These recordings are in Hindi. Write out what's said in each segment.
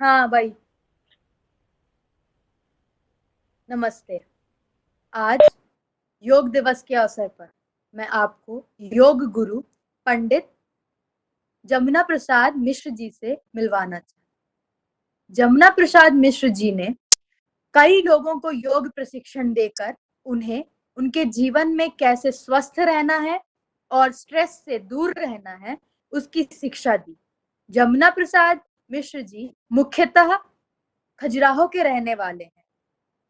हाँ भाई, नमस्ते। आज योग दिवस के अवसर पर मैं आपको योग गुरु पंडित जमुना प्रसाद मिश्र जी से मिलवाना चाहती। जमुना प्रसाद मिश्र जी ने कई लोगों को योग प्रशिक्षण देकर उन्हें उनके जीवन में कैसे स्वस्थ रहना है और स्ट्रेस से दूर रहना है उसकी शिक्षा दी। जमुना प्रसाद मिश्र जी मुख्यतः खजुराहो के रहने वाले हैं,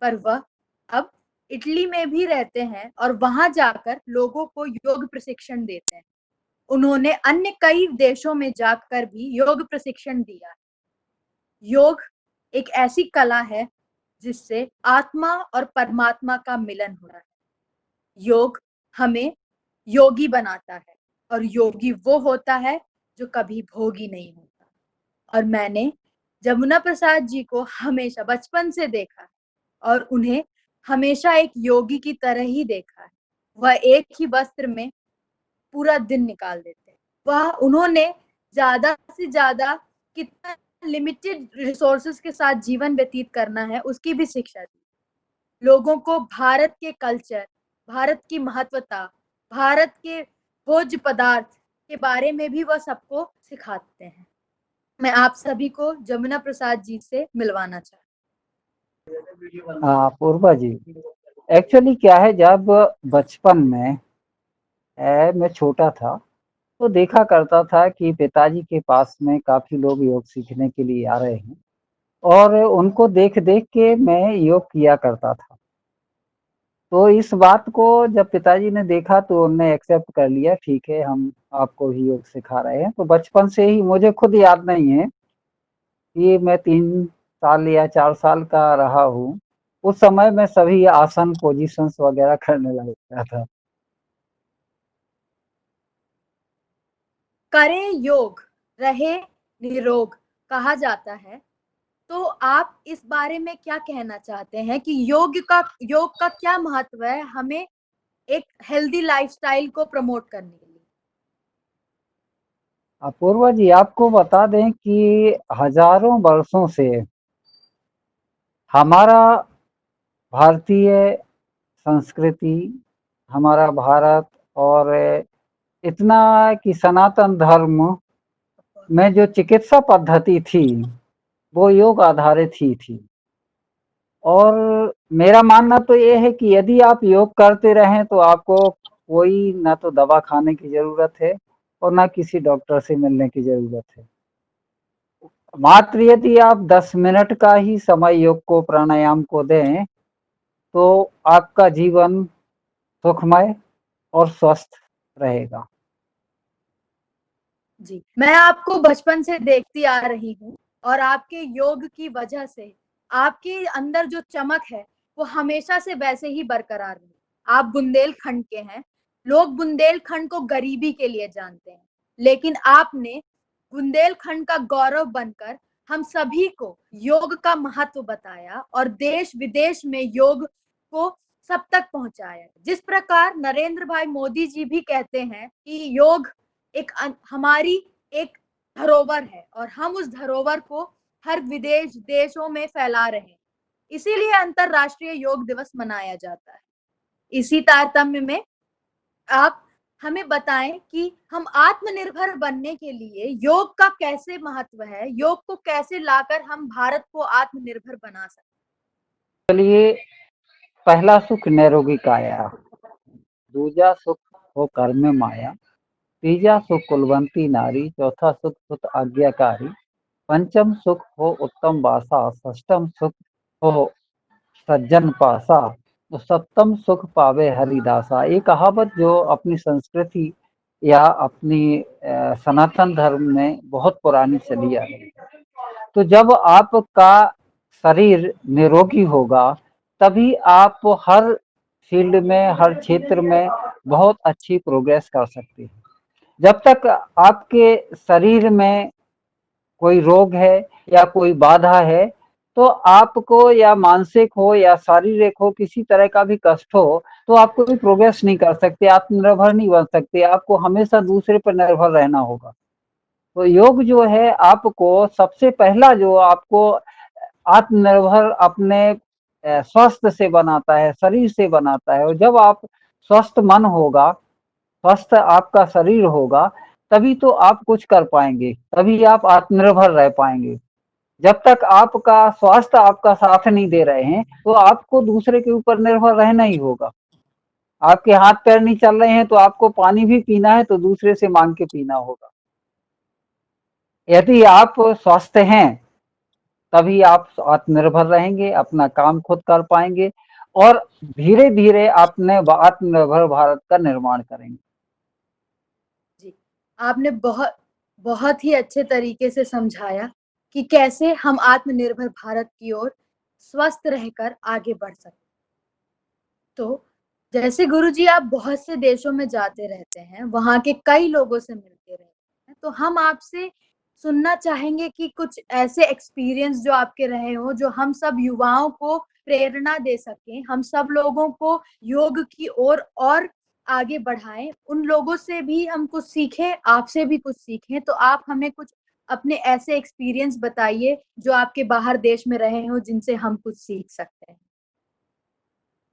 पर वह अब इटली में भी रहते हैं और वहां जाकर लोगों को योग प्रशिक्षण देते हैं। उन्होंने अन्य कई देशों में जाकर भी योग प्रशिक्षण दिया है। योग एक ऐसी कला है जिससे आत्मा और परमात्मा का मिलन हो रहा है। योग हमें योगी बनाता है और योगी वो होता है जो कभी भोगी नहीं होता। और मैंने जमुना प्रसाद जी को हमेशा बचपन से देखा है और उन्हें हमेशा एक योगी की तरह ही देखा है। वह एक ही वस्त्र में पूरा दिन निकाल देते हैं। वह उन्होंने ज्यादा से ज्यादा कितना लिमिटेड रिसोर्सेस के साथ जीवन व्यतीत करना है उसकी भी शिक्षा दी। लोगों को भारत के कल्चर, भारत की महत्वता, भारत के भोज्य पदार्थ के बारे में भी वह सबको सिखाते हैं। मैं आप सभी को जमुना प्रसाद जी से मिलवाना चाहती हाँ पूर्वा जी, एक्चुअली क्या है, जब बचपन में मैं छोटा था तो देखा करता था कि पिताजी के पास में काफी लोग योग सीखने के लिए आ रहे हैं और उनको देख देख के मैं योग किया करता था। तो इस बात को जब पिताजी ने देखा तो उन्होंने एक्सेप्ट कर लिया, ठीक है हम आपको भी योग सिखा रहे हैं। तो बचपन से ही मुझे खुद याद नहीं है कि मैं 3 साल या 4 साल का रहा हूँ, उस समय मैं सभी आसन पोजीशंस वगैरह करने लग गया था। करें योग, रहे निरोग कहा जाता है। तो आप इस बारे में क्या कहना चाहते हैं कि योग का क्या महत्व है हमें एक हेल्दी लाइफस्टाइल को प्रमोट करने के लिए? अपूर्वा जी, आपको बता दें कि हजारों वर्षों से हमारा भारतीय संस्कृति, हमारा भारत और इतना कि सनातन धर्म में जो चिकित्सा पद्धति थी वो योग आधारित ही थी। और मेरा मानना तो ये है कि यदि आप योग करते रहें तो आपको कोई ना तो दवा खाने की जरूरत है और ना किसी डॉक्टर से मिलने की जरूरत है। मात्र यदि आप 10 मिनट का ही समय योग को, प्राणायाम को दें तो आपका जीवन सुखमय और स्वस्थ रहेगा। जी, मैं आपको बचपन से देखती आ रही हूँ और आपके योग की वजह से आपके अंदर जो चमक है वो हमेशा से वैसे ही बरकरार रही। आप बुंदेलखंड के हैं। लोग बुंदेलखंड को गरीबी के लिए जानते हैं, लेकिन आपने बुंदेलखंड का गौरव बनकर हम सभी को योग का महत्व बताया और देश विदेश में योग को सब तक पहुंचाया। जिस प्रकार नरेंद्र भाई मोदी जी भी कहते हैं कि योग हमारी एक धरोहर है और हम उस धरोहर को हर विदेश देशों में फैला रहे हैं। इसीलिए अंतरराष्ट्रीय योग दिवस मनाया जाता है। इसी तारतम्य में आप हमें बताएं कि हम आत्मनिर्भर बनने के लिए योग का कैसे महत्व है, योग को कैसे लाकर हम भारत को आत्मनिर्भर बना सकते चलिए, पहला सुख निरोगी काया, दूजा सुख हो कर में माया, तीजा सुख कुलवंती नारी, चौथा सुख सुत आज्ञाकारी, पंचम सुख हो उत्तम वासा, षष्ठम सुख हो सज्जन पासा, तो सप्तम सुख पावे हरिदासा। ये कहावत जो अपनी संस्कृति या अपनी सनातन धर्म में बहुत पुरानी चली आ रही है। तो जब आपका शरीर निरोगी होगा तभी आप हर फील्ड में, हर क्षेत्र में बहुत अच्छी प्रोग्रेस कर सकते हैं। जब तक आपके शरीर में कोई रोग है या कोई बाधा है तो आपको, या मानसिक हो या शारीरिक हो, किसी तरह का भी कष्ट हो तो आप कोई प्रोग्रेस नहीं कर सकते, आत्मनिर्भर नहीं बन सकते, आपको हमेशा दूसरे पर निर्भर रहना होगा। तो योग जो है आपको सबसे पहला जो आपको आत्मनिर्भर अपने स्वास्थ्य से बनाता है, शरीर से बनाता है। और जब आप स्वस्थ मन होगा, स्वस्थ आपका शरीर होगा, तभी तो आप कुछ कर पाएंगे, तभी आप आत्मनिर्भर रह पाएंगे। जब तक आपका स्वास्थ्य आपका साथ नहीं दे रहे हैं तो आपको दूसरे के ऊपर निर्भर रहना ही होगा। आपके हाथ पैर नहीं चल रहे हैं तो आपको पानी भी पीना है तो दूसरे से मांग के पीना होगा। यदि आप स्वस्थ हैं तभी आप आत्मनिर्भर रहेंगे, अपना काम खुद कर पाएंगे और धीरे धीरे अपने आत्मनिर्भर भारत का निर्माण करेंगे। जी, आपने बहुत बहुत ही अच्छे तरीके से समझाया कि कैसे हम आत्मनिर्भर भारत की ओर स्वस्थ रहकर आगे बढ़ सकते। तो जैसे गुरुजी आप बहुत से देशों में जाते रहते हैं, वहाँ के कई लोगों से मिलते रहते हैं, तो हम आपसे सुनना चाहेंगे कि कुछ ऐसे एक्सपीरियंस जो आपके रहे हों, जो हम सब युवाओं को प्रेरणा दे सकें, हम सब लोगों को योग की ओर और आगे बढ़ाएं, उन लोगों से भी हम कुछ सीखें, आपसे भी कुछ सीखें। तो आप हमें कुछ अपने ऐसे एक्सपीरियंस बताइए जो आपके बाहर देश में रहे हों, जिनसे हम कुछ सीख सकते हैं।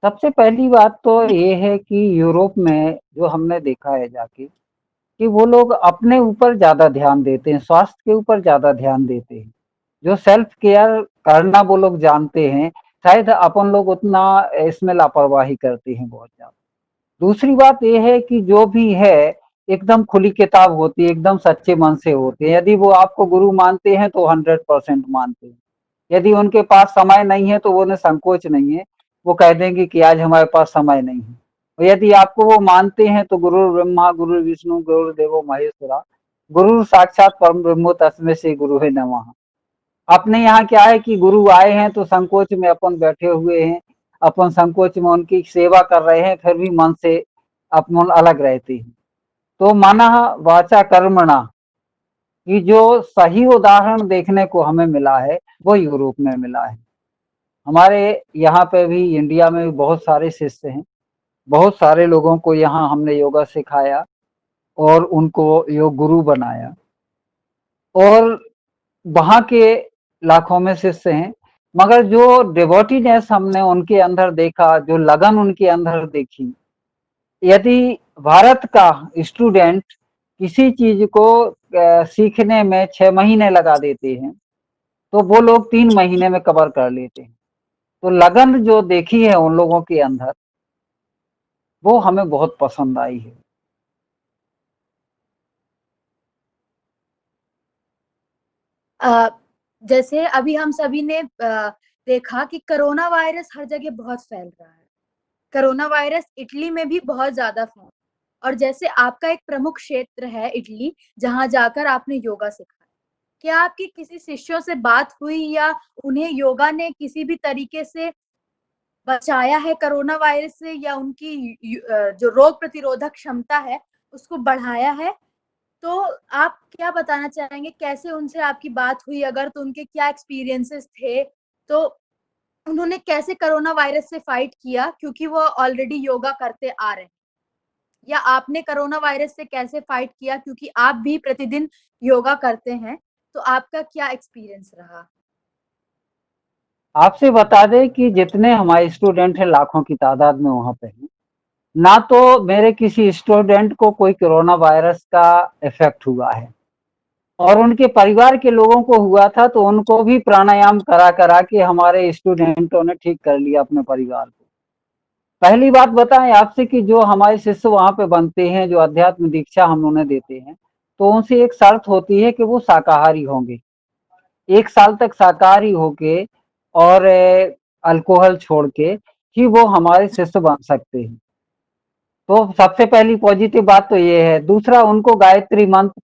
सबसे पहली बात तो ये है कि यूरोप में जो हमने देखा है जाके कि वो लोग अपने ऊपर ज्यादा ध्यान देते हैं, स्वास्थ्य के ऊपर ज्यादा ध्यान देते हैं। जो सेल्फ केयर करना वो लोग जानते हैं, शायद अपन लोग उतना इसमें लापरवाही करते हैं बहुत ज्यादा। दूसरी बात ये है कि जो भी है एकदम खुली किताब होती है, एकदम सच्चे मन से होते हैं। यदि वो आपको गुरु मानते हैं तो 100% मानते हैं। यदि उनके पास समय नहीं है तो वो उन्हें संकोच नहीं है, वो कह देंगे कि आज हमारे पास समय नहीं है। और यदि आपको वो मानते हैं तो गुरु ब्रह्मा गुरु विष्णु गुरु देवो महेश्वरा, गुरु साक्षात परम ब्रह्मो तस्मै श्री गुरु है नमः। अपने यहाँ क्या है कि गुरु आए हैं तो संकोच में अपन बैठे हुए हैं, अपन संकोच में उनकी सेवा कर रहे हैं, फिर भी मन से अपन अलग रहते हैं। तो मनः वाचा कर्मणा की जो सही उदाहरण देखने को हमें मिला है वो यूरोप में मिला है। हमारे यहाँ पे भी इंडिया में भी बहुत सारे शिष्य हैं, बहुत सारे लोगों को यहाँ हमने योगा सिखाया और उनको योग गुरु बनाया। और वहाँ के लाखों में शिष्य हैं, मगर जो डिवोटीनेस हमने उनके अंदर देखा, जो लगन उनके अंदर देखी, यदि भारत का स्टूडेंट किसी चीज को सीखने में 6 महीने लगा देते हैं तो वो लोग 3 महीने में कवर कर लेते हैं। तो लगन जो देखी है उन लोगों के अंदर वो हमें बहुत पसंद आई है। अ, जैसे अभी हम सभी ने देखा कि कोरोना वायरस हर जगह बहुत फैल रहा है। कोरोना वायरस इटली में भी बहुत ज्यादा फैला और जैसे आपका एक प्रमुख क्षेत्र है इटली, जहां जाकर आपने योगा सीखा। क्या आपकी किसी शिष्यों से बात हुई या उन्हें योगा ने किसी भी तरीके से बचाया है कोरोना वायरस से या उनकी जो रोग प्रतिरोधक क्षमता है उसको बढ़ाया है? तो आप क्या बताना चाहेंगे, कैसे उनसे आपकी बात हुई अगर, तो उनके क्या एक्सपीरियंसेस थे? तो उन्होंने कैसे कोरोना वायरस से फाइट किया क्योंकि वो ऑलरेडी योगा करते आ रहे हैं? या आपने कोरोना वायरस से कैसे फाइट किया क्योंकि आप भी प्रतिदिन योगा करते हैं? तो आपका क्या एक्सपीरियंस रहा? आपसे बता दें कि जितने हमारे स्टूडेंट हैं लाखों की तादाद में वहां पे हैं, ना तो मेरे किसी स्टूडेंट को कोई कोरोना वायरस का इफेक्ट हुआ है और उनके परिवार के लोगों को हुआ था तो उनको भी प्राणायाम करा करा के हमारे स्टूडेंटों ने ठीक कर लिया अपने परिवार को। पहली बात बताएं आपसे कि जो हमारे शिष्य वहां पे बनते हैं, जो अध्यात्म दीक्षा हम उन्हें देते हैं, तो उनसे एक शर्त होती है कि वो शाकाहारी होंगे। 1 साल तक शाकाहारी होके और अल्कोहल छोड़ के ही वो हमारे शिष्य बन सकते हैं। तो सबसे पहली पॉजिटिव बात तो ये है। दूसरा, उनको गायत्री मंत्र,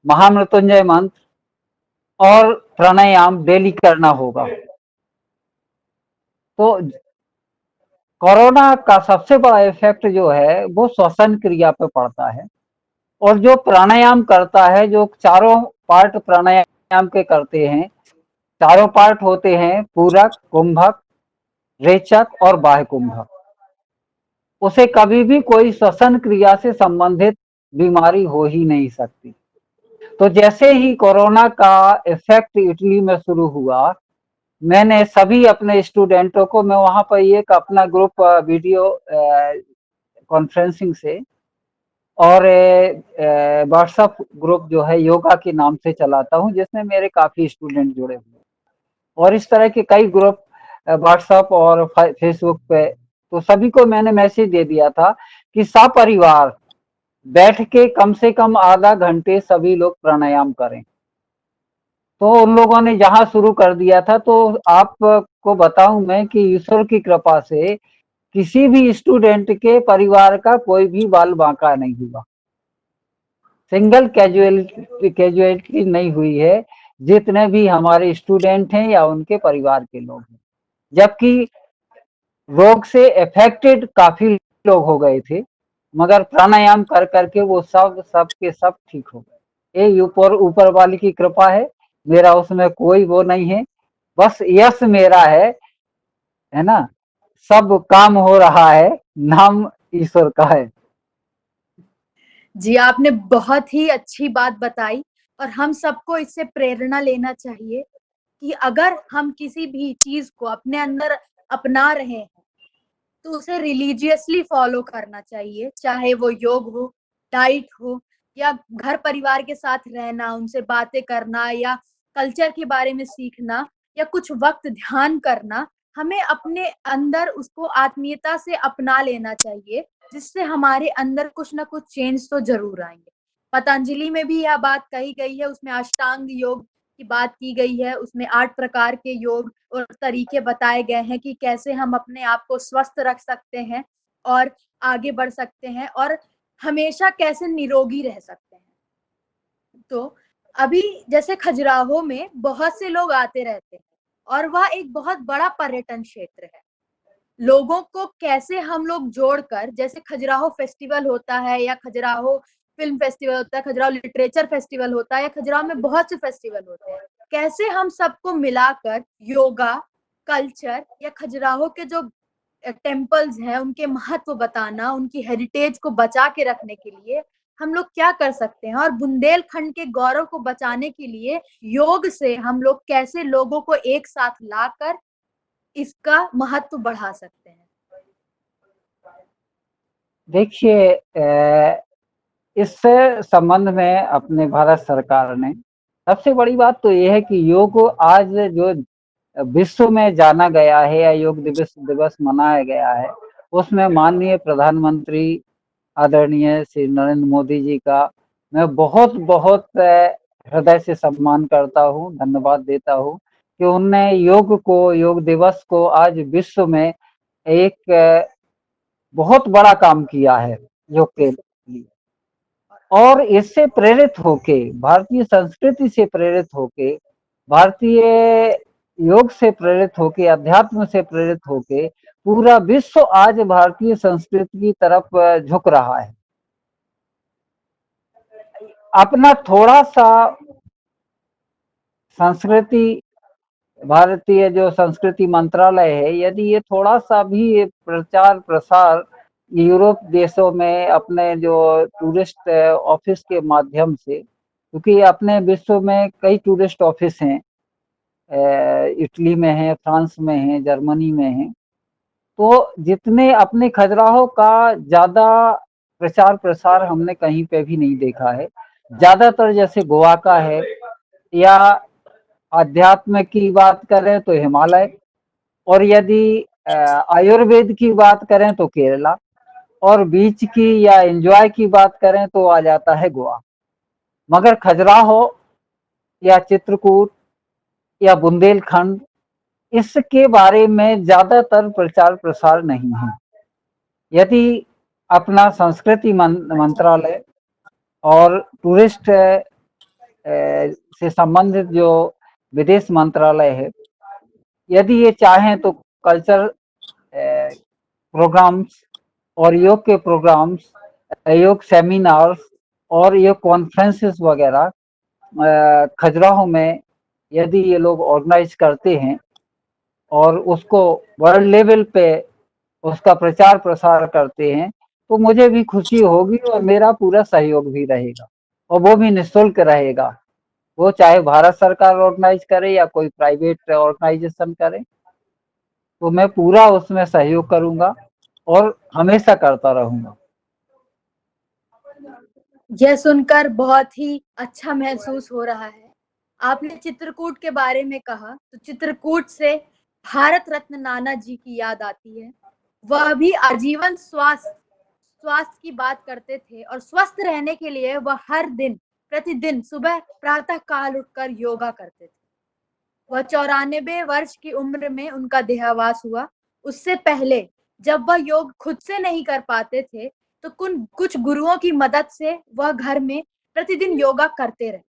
महामृत्युंजय मंत्र और प्राणायाम डेली करना होगा। तो कोरोना का सबसे बड़ा इफेक्ट जो है वो श्वसन क्रिया पे पड़ता है। और जो प्राणायाम करता है, जो चारों पार्ट प्राणायाम के करते हैं, चारों पार्ट होते हैं पूरक, कुंभक, रेचक और बाह्य कुंभक। उसे कभी भी कोई श्वसन क्रिया से संबंधित बीमारी हो ही नहीं सकती। तो जैसे ही कोरोना का इफेक्ट इटली में शुरू हुआ, मैंने सभी अपने स्टूडेंटों को, मैं वहां पर एक अपना ग्रुप वीडियो कॉन्फ्रेंसिंग से और व्हाट्सएप ग्रुप जो है योगा के नाम से चलाता हूँ, जिसमें मेरे काफी स्टूडेंट जुड़े हुए हैं। और इस तरह के कई ग्रुप व्हाट्सएप और फेसबुक पे, तो सभी को मैंने मैसेज दे दिया था कि सपरिवार बैठ के कम से कम आधा घंटे सभी लोग प्राणायाम करें। तो उन लोगों ने जहाँ शुरू कर दिया था, तो आपको बताऊं मैं कि ईश्वर की कृपा से किसी भी स्टूडेंट के परिवार का कोई भी बाल बांका नहीं हुआ, सिंगल कैजुअलिटी नहीं हुई है, जितने भी हमारे स्टूडेंट हैं या उनके परिवार के लोग हैं। जबकि रोग से अफेक्टेड काफी लोग हो गए थे, मगर प्राणायाम कर करके वो सब के सब ठीक हो गए। ये ऊपर वाले की कृपा है, मेरा उसमें कोई वो नहीं है, बस यश मेरा है ना। सब काम हो रहा है, नाम ईश्वर का है। जी, आपने बहुत ही अच्छी बात बताई और हम सबको इससे प्रेरणा लेना चाहिए कि अगर हम किसी भी चीज को अपने अंदर अपना रहे हैं तो उसे रिलीजियसली फॉलो करना चाहिए, चाहे वो योग हो, डाइट हो या घर परिवार के साथ रहना, उनसे बातें करना या कल्चर के बारे में सीखना या कुछ वक्त ध्यान करना। हमें अपने अंदर उसको आत्मीयता से अपना लेना चाहिए, जिससे हमारे अंदर कुछ ना कुछ चेंज तो जरूर आएंगे। पतंजलि में भी यह बात कही गई है, उसमें अष्टांग योग की बात की गई है, उसमें 8 प्रकार के योग और तरीके बताए गए हैं कि कैसे हम अपने आप को स्वस्थ रख सकते हैं और आगे बढ़ सकते हैं और हमेशा कैसे निरोगी रह सकते हैं। तो अभी जैसे खजुराहो में बहुत से लोग आते रहते हैं और वह एक बहुत बड़ा पर्यटन क्षेत्र है। लोगों को कैसे हम लोग जोड़कर, जैसे खजुराहो फेस्टिवल होता है या खजुराहो फिल्म फेस्टिवल होता है, खजुराहो लिटरेचर फेस्टिवल होता है या खजुराहो में बहुत से फेस्टिवल होते हैं, कैसे हम सबको मिलाकर योगा, कल्चर या खजुराहो के जो टेम्पल्स हैं उनके महत्व बताना, उनकी हेरिटेज को बचा के रखने के लिए हम लोग क्या कर सकते हैं और बुंदेलखंड के गौरव को बचाने के लिए योग से हम लोग कैसे लोगों को एक साथ लाकर इसका महत्व बढ़ा सकते हैं। देखिए, इस संबंध में अपने भारत सरकार ने सबसे बड़ी बात तो ये है कि योग आज जो विश्व में जाना गया है या योग दिवस मनाया गया है, उसमें माननीय प्रधानमंत्री आदरणीय श्री नरेंद्र मोदी जी का मैं बहुत बहुत हृदय से सम्मान करता हूँ, धन्यवाद देता हूँ कि उनने योग दिवस को आज विश्व में एक बहुत बड़ा काम किया है योग के लिए। और इससे प्रेरित होके, भारतीय संस्कृति से प्रेरित होके, भारतीय योग से प्रेरित होके, अध्यात्म से प्रेरित होके पूरा विश्व आज भारतीय संस्कृति की तरफ झुक रहा है। अपना थोड़ा सा संस्कृति, भारतीय जो संस्कृति मंत्रालय है, यदि ये थोड़ा सा भी प्रचार प्रसार यूरोप देशों में अपने जो टूरिस्ट ऑफिस के माध्यम से, क्योंकि अपने विश्व में कई टूरिस्ट ऑफिस हैं, इटली में है, फ्रांस में है, जर्मनी में है, तो जितने अपने खजुराहो का ज्यादा प्रचार प्रसार हमने कहीं पे भी नहीं देखा है। ज्यादातर जैसे गोवा का है, या अध्यात्म की बात करें तो हिमालय, और यदि आयुर्वेद की बात करें तो केरला, और बीच की या एंजॉय की बात करें तो आ जाता है गोवा। मगर खजुराहो या चित्रकूट या बुंदेलखंड, इसके बारे में ज्यादातर प्रचार प्रसार नहीं है। यदि अपना संस्कृति मंत्रालय और टूरिस्ट से संबंधित जो विदेश मंत्रालय है, यदि ये चाहें तो कल्चर प्रोग्राम्स और योग के प्रोग्राम्स, योग सेमिनार्स और योग कॉन्फ्रेंसेस वगैरह खजुराहो में यदि ये लोग ऑर्गेनाइज करते हैं और उसको वर्ल्ड लेवल पे उसका प्रचार प्रसार करते हैं, तो मुझे भी खुशी होगी और मेरा पूरा सहयोग भी रहेगा। और वो भी निःशुल्क रहेगा। वो चाहे भारत सरकार ऑर्गेनाइज करे या कोई प्राइवेट ऑर्गेनाइजेशन करे, तो मैं पूरा उसमें सहयोग करूंगा और हमेशा करता रहूंगा। यह सुनकर बहुत ही अच्छा महसूस हो रहा है। आपने चित्रकूट के बारे में कहा तो चित्रकूट से भारत रत्न नाना जी की याद आती है। वह भी आजीवन स्वास्थ्य स्वास्थ्य की बात करते थे और स्वस्थ रहने के लिए वह हर दिन प्रतिदिन सुबह प्रातः काल उठकर योगा करते थे। वह 94 वर्ष की उम्र में उनका देहावास हुआ। उससे पहले जब वह योग खुद से नहीं कर पाते थे तो कुछ गुरुओं की मदद से वह घर में प्रतिदिन योगा करते रहे,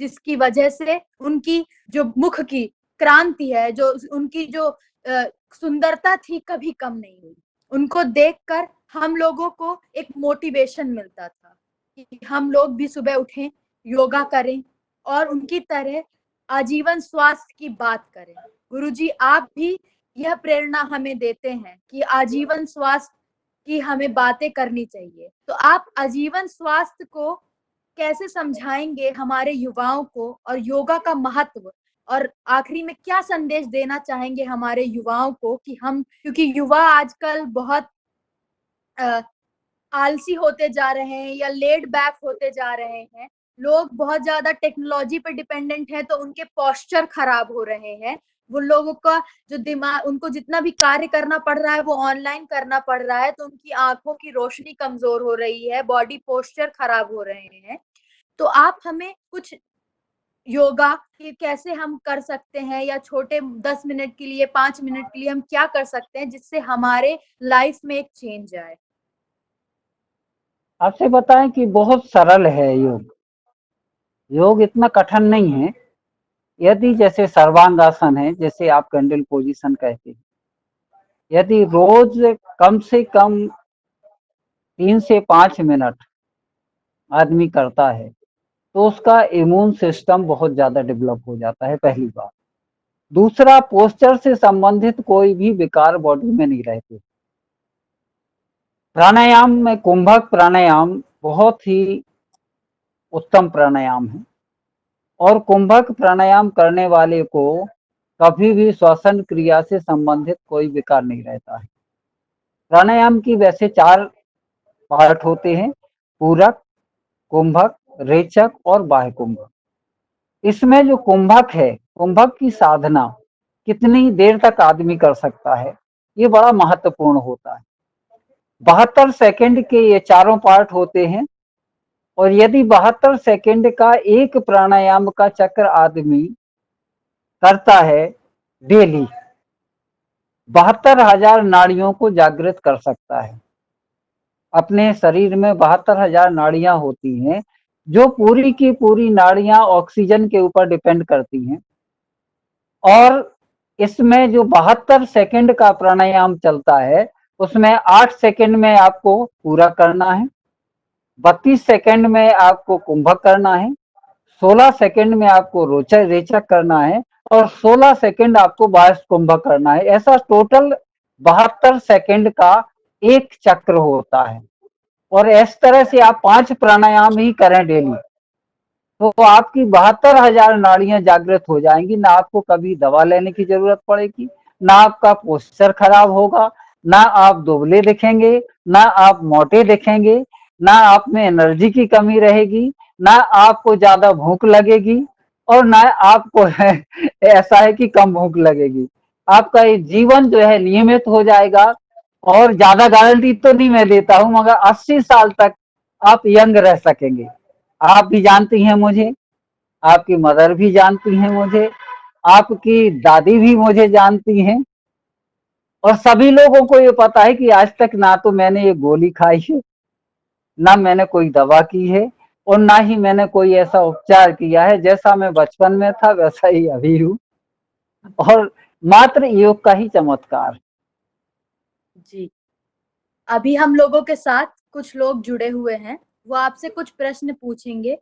जिसकी वजह से उनकी जो मुख की क्रांति है, जो उनकी जो सुंदरता थी, कभी कम नहीं हुई। उनको देखकर हम लोगों को एक मोटिवेशन मिलता था कि हम लोग भी सुबह उठें, योगा करें और उनकी तरह आजीवन स्वास्थ्य की बात करें। गुरुजी, आप भी यह प्रेरणा हमें देते हैं कि आजीवन स्वास्थ्य की हमें बातें करनी चाहिए। तो आप आजीवन स्वास्थ्य को कैसे समझाएंगे हमारे युवाओं को, और योगा का महत्व, और आखिरी में क्या संदेश देना चाहेंगे हमारे युवाओं को कि हम, क्योंकि युवा आजकल बहुत आलसी होते जा रहे हैं या लेड बैक होते जा रहे हैं, लोग बहुत ज्यादा टेक्नोलॉजी पर डिपेंडेंट है, तो उनके पोस्चर खराब हो रहे हैं। वो लोगों का जो दिमाग, उनको जितना भी कार्य करना पड़ रहा है वो ऑनलाइन करना पड़ रहा है, तो उनकी आंखों की रोशनी कमजोर हो रही है, बॉडी पोस्चर खराब हो रहे हैं। तो आप हमें कुछ योगा कि कैसे हम कर सकते हैं, या छोटे 10 मिनट के लिए, 5 मिनट के लिए हम क्या कर सकते हैं जिससे हमारे लाइफ में एक चेंज आए। आपसे बताएं कि बहुत सरल है योग। योग इतना कठिन नहीं है। यदि जैसे सर्वांगासन है, जैसे आप कैंडल पोजीशन कहते हैं, यदि रोज कम से कम 3 से 5 मिनट आदमी करता है तो उसका इम्यून सिस्टम बहुत ज्यादा डेवलप हो जाता है, पहली बात। दूसरा, पोस्चर से संबंधित कोई भी विकार बॉडी में नहीं रहते। प्राणायाम में कुंभक प्राणायाम बहुत ही उत्तम प्राणायाम है, और कुंभक प्राणायाम करने वाले को कभी भी श्वसन क्रिया से संबंधित कोई विकार नहीं रहता है। प्राणायाम की वैसे 4 पार्ट होते हैं: पूरक, कुंभक, रेचक और बाह्य कुंभक। इसमें जो कुंभक है, कुंभक की साधना कितनी देर तक आदमी कर सकता है, ये बड़ा महत्वपूर्ण होता है। 72 सेकंड के ये चारों पार्ट होते हैं, और यदि 72 सेकंड का एक प्राणायाम का चक्र आदमी करता है डेली, 72,000 नाड़ियों को जागृत कर सकता है। अपने शरीर में 72,000 नाड़ियां होती हैं, जो पूरी की पूरी नाड़ियां ऑक्सीजन के ऊपर डिपेंड करती हैं। और इसमें जो 72 सेकंड का प्राणायाम चलता है, उसमें 8 सेकंड में आपको पूरा करना है, 32 सेकंड में आपको कुंभक करना है, 16 सेकंड में आपको रोचक रेचक करना है, और 16 सेकंड आपको बाह्य कुंभक करना है। ऐसा टोटल 72 सेकंड का एक चक्र होता है। और इस तरह से आप 5 प्राणायाम ही करें डेली, तो आपकी 72,000 नाड़ियां जागृत हो जाएंगी। ना आपको कभी दवा लेने की जरूरत पड़ेगी, ना आपका पोस्चर खराब होगा, ना आप दुबले दिखेंगे, ना आप मोटे दिखेंगे, ना आप में एनर्जी की कमी रहेगी, ना आपको ज्यादा भूख लगेगी, और ना आपको ऐसा है कि कम भूख लगेगी। आपका ये जीवन जो है नियमित हो जाएगा। और ज्यादा गारंटी तो नहीं मैं देता हूं, मगर 80 साल तक आप यंग रह सकेंगे। आप भी जानती हैं मुझे, आपकी मदर भी जानती हैं मुझे, आपकी दादी भी मुझे जानती हैं, और सभी लोगों को ये पता है कि आज तक ना तो मैंने ये गोली खाई है, ना मैंने कोई दवा की है, और ना ही मैंने कोई ऐसा उपचार किया है। जैसा मैं बचपन में था वैसा ही अभी हूँ, और मात्र योग का ही चमत्कार। जी, अभी हम लोगों के साथ कुछ लोग जुड़े हुए हैं, वो आपसे कुछ प्रश्न पूछेंगे,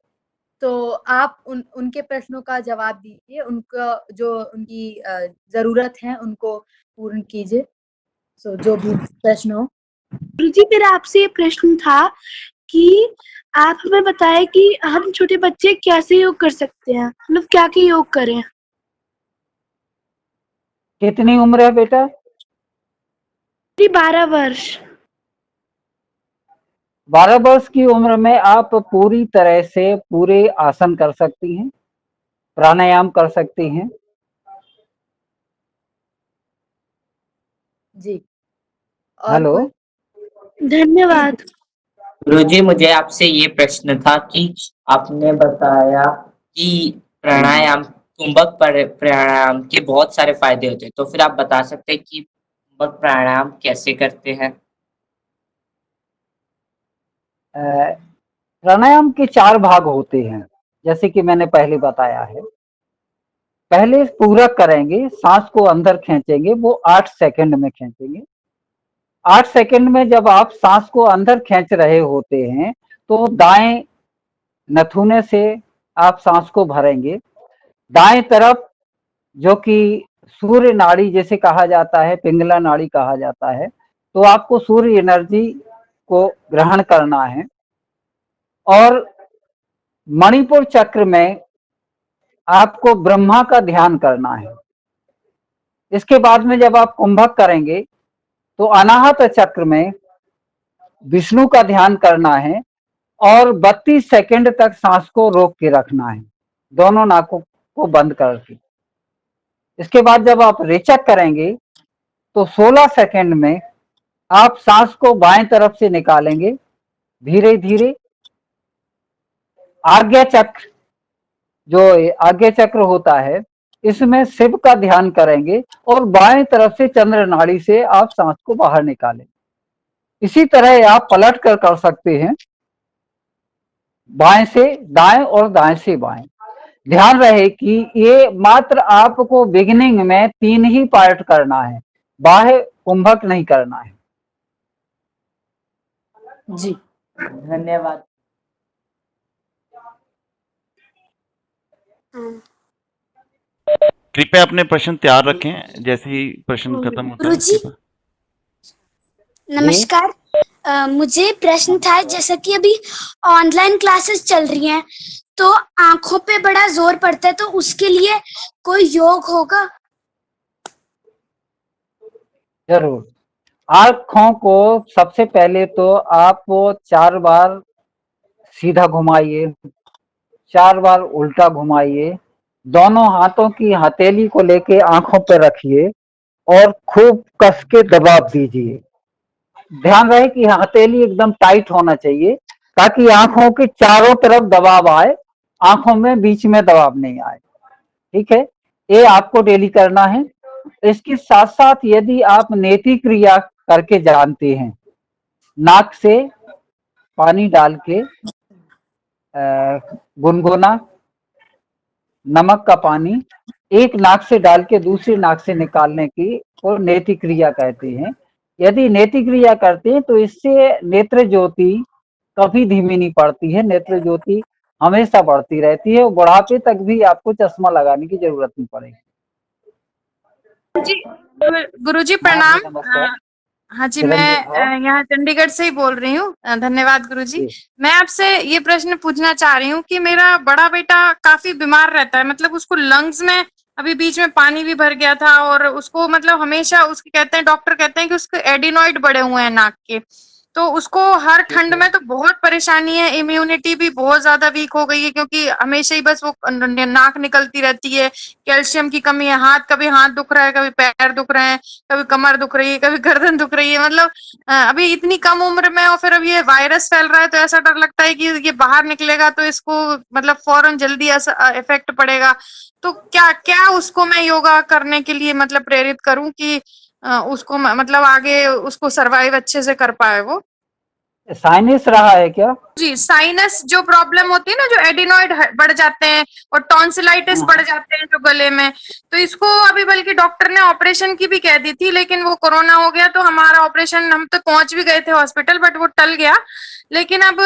तो आप उनके प्रश्नों का जवाब दीजिए, उनका जो उनकी जरूरत है उनको पूर्ण कीजिए। सो जो भी प्रश्न हो। गुरुजी, मेरा आपसे ये प्रश्न था कि आप हमें बताएं कि हम छोटे बच्चे कैसे योग कर सकते हैं, मतलब क्या क्या योग करें। कितनी उम्र है बेटा? 12 वर्ष। 12 वर्ष की उम्र में आप पूरी तरह से पूरे आसन कर सकती हैं, प्राणायाम कर सकती हैं। जी। और हेलो। कोई? जी धन्यवाद। गुरुजी, मुझे आपसे ये प्रश्न था कि आपने बताया कि प्राणायाम कुंभक प्राणायाम के बहुत सारे फायदे होते हैं, तो फिर आप बता सकते हैं कि कुंभक प्राणायाम कैसे करते हैं? प्राणायाम के 4 भाग होते हैं, जैसे कि मैंने पहले बताया है। पहले पूरक करेंगे, सांस को अंदर खींचेंगे, वो 8 सेकंड में खींचेंगे। 8 सेकंड में जब आप सांस को अंदर खींच रहे होते हैं तो दाएं नथुने से आप सांस को भरेंगे। दाएं तरफ, जो कि सूर्य नाड़ी जैसे कहा जाता है, पिंगला नाड़ी कहा जाता है, तो आपको सूर्य एनर्जी को ग्रहण करना है। और मणिपुर चक्र में आपको ब्रह्मा का ध्यान करना है। इसके बाद में जब आप कुंभक करेंगे तो अनाहत चक्र में विष्णु का ध्यान करना है और 32 सेकंड तक सांस को रोक के रखना है, दोनों नाकों को बंद करके। इसके बाद जब आप रेचक करेंगे तो 16 सेकंड में आप सांस को बाएं तरफ से निकालेंगे धीरे धीरे। आज्ञा चक्र, जो आज्ञा चक्र होता है, इसमें शिव का ध्यान करेंगे और बाएं तरफ से चंद्र नाड़ी से आप सांस को बाहर निकालेंगे। इसी तरह आप पलट कर सकते हैं, बाएं से दाएं और दाएं से बाएं। ध्यान रहे कि ये मात्र आपको बिगिनिंग में 3 ही पार्ट करना है, बाह्य कुंभक नहीं करना है। जी धन्यवाद। कृपया अपने प्रश्न तैयार रखें, जैसे ही प्रश्न खत्म होता है गुरुजी नमस्कार। मुझे प्रश्न था, जैसा कि अभी ऑनलाइन क्लासेस चल रही हैं तो आंखों पे बड़ा जोर पड़ता है, तो उसके लिए कोई योग होगा? जरूर। आंखों को सबसे पहले तो आप वो 4 बार सीधा घुमाइए, 4 बार उल्टा घुमाइए, दोनों हाथों की हथेली को लेके आंखों पर रखिए और खूब कस के दबाव दीजिए। ध्यान रहे कि हथेली एकदम टाइट होना चाहिए ताकि आंखों के चारों तरफ दबाव आए, आंखों में बीच में दबाव नहीं आए। ठीक है, ये आपको डेली करना है। इसके साथ साथ यदि आप नेति क्रिया करके जानते हैं, नाक से पानी डाल के गुनगुना नमक का पानी एक नाक से डाल के दूसरी नाक से निकालने की को नेति क्रिया कहते हैं। यदि नेति क्रिया करते हैं तो इससे नेत्र ज्योति कभी धीमी नहीं पड़ती है, नेत्र ज्योति हमेशा बढ़ती रहती है और बुढ़ापे तक भी आपको चश्मा लगाने की जरूरत नहीं पड़ेगी। जी गुरुजी प्रणाम। हाँ जी, मैं यहाँ चंडीगढ़ से ही बोल रही हूँ। धन्यवाद गुरुजी। मैं आपसे ये प्रश्न पूछना चाह रही हूँ कि मेरा बड़ा बेटा काफी बीमार रहता है, मतलब उसको लंग्स में अभी बीच में पानी भी भर गया था और उसको मतलब हमेशा उसके कहते हैं, डॉक्टर कहते हैं कि उसके एडिनॉइड बढ़े हुए हैं नाक के, तो उसको हर ठंड में तो बहुत परेशानी है। इम्यूनिटी भी बहुत ज्यादा वीक हो गई है क्योंकि हमेशा ही बस वो नाक निकलती रहती है। कैल्शियम की कमी है, कभी हाथ दुख रहा है, कभी पैर दुख रहे हैं, कभी कमर दुख रही है, कभी गर्दन दुख रही है। मतलब अभी इतनी कम उम्र में और फिर अब ये वायरस फैल रहा है, तो ऐसा डर लगता है कि ये बाहर निकलेगा तो इसको मतलब फौरन जल्दी इफेक्ट पड़ेगा। तो क्या क्या उसको मैं योगा करने के लिए मतलब प्रेरित करूं कि उसको मतलब आगे उसको सरवाइव अच्छे से कर पाए वो? साइनस रहा है क्या? जी, साइनस जो प्रॉब्लम होती है ना, जो एडिनॉइड बढ़ जाते हैं और टॉन्सिलाइटिस बढ़ जाते हैं जो गले में, तो इसको अभी बल्कि डॉक्टर ने ऑपरेशन की भी कह दी थी, लेकिन वो कोरोना हो गया तो हमारा ऑपरेशन, हम तो पहुंच भी गए थे हॉस्पिटल, बट वो टल गया। लेकिन अब